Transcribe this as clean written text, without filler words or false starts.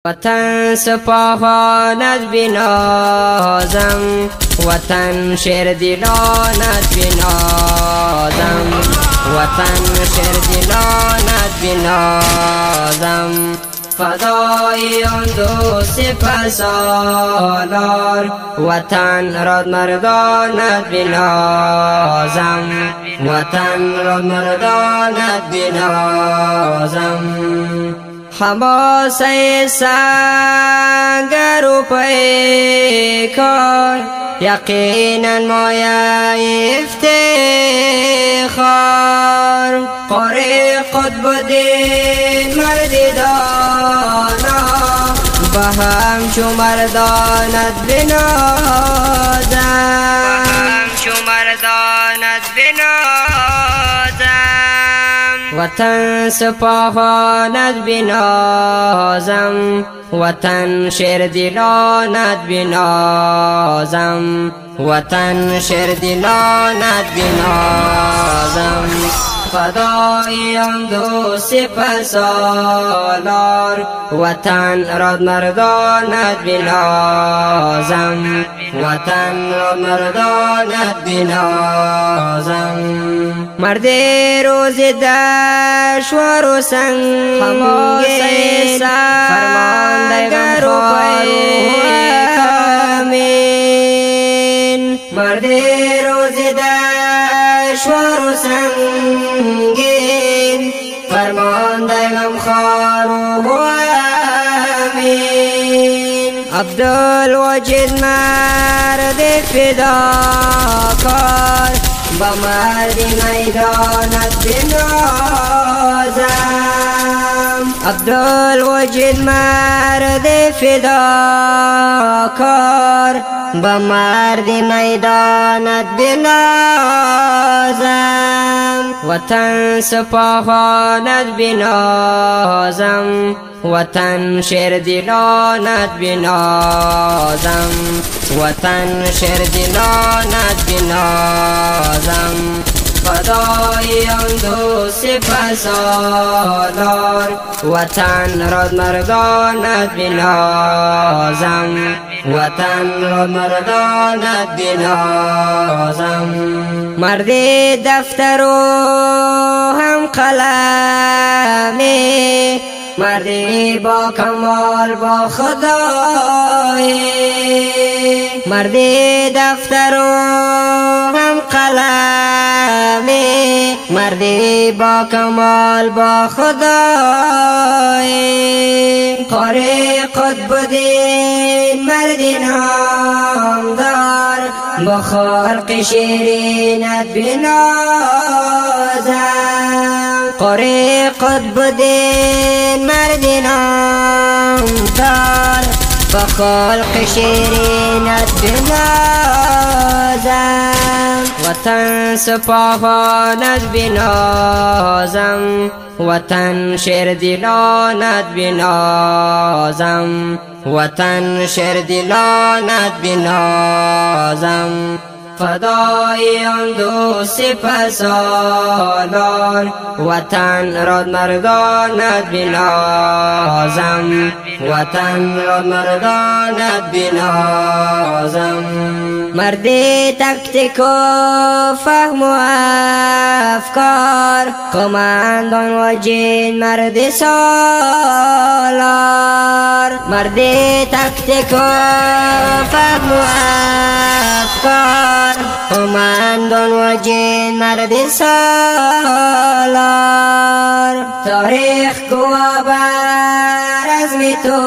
وطن سپاهانت بنازم، وطن شیر دلانت بنازم، وطن شیر دلانت بنازم. فدای آن دو سپهسالار، وطن را مردانت بنازم، وطن را مردانت بنازم. حماسه سنگر و پیکار، یقینا مایه افتخار. قاری قطب الدین مرد دانا، به همچو مردانت بنازم، وطن سپاهانت بنازم، وطن شیر دلانت بنازم، وطن شیر دلانت بنازم. فدای آن دو سپهسالار، وطن را مردانت بنازم، وطن را مردانت بنازم. مرد روز دشوار و سنگین، فرماندگر و پیکامین. مرد روز دشوار و سنگین، فرمانده غمخوار و امین. عبدالواجد مرد فداکار، با مرد میدانت بنازم. عبدالواجد مرد فداکار، با مرد میدانت بنازم. وطن سپاهانت بنازم، وطن شیر دلانت بنازم، وطن شیر دلانت بنازم. فدای آن دو سپهسالار، وطن را مردانت بنازم، وطن را مردانت بنازم. مرد دفتر و هم قلمی، مردی با کمال با خدای. مردی دفتر و هم قلمی، مردی با کمال با خدای. قاری قطب الدین مردی نامدار، با خلق شیرینت بنازم. قاری قطب الدین مردی نامدار، با خلق شیرینت بنازم. وطن سپاهانت بنازم، وطن شیر دلانت بنازم، وطن شیر دلانت بنازم. فدای آن دو سپهسالار، وطن را مردانت بنازم، وطن را مردانت بنازم. مردی تکتیک و فهم و افکار، قماندان و جین مرد سالار. مردی تکتیک و فهم و افکار، قماندان و جین مرد سالار. تاریخ گواه بر عزم تو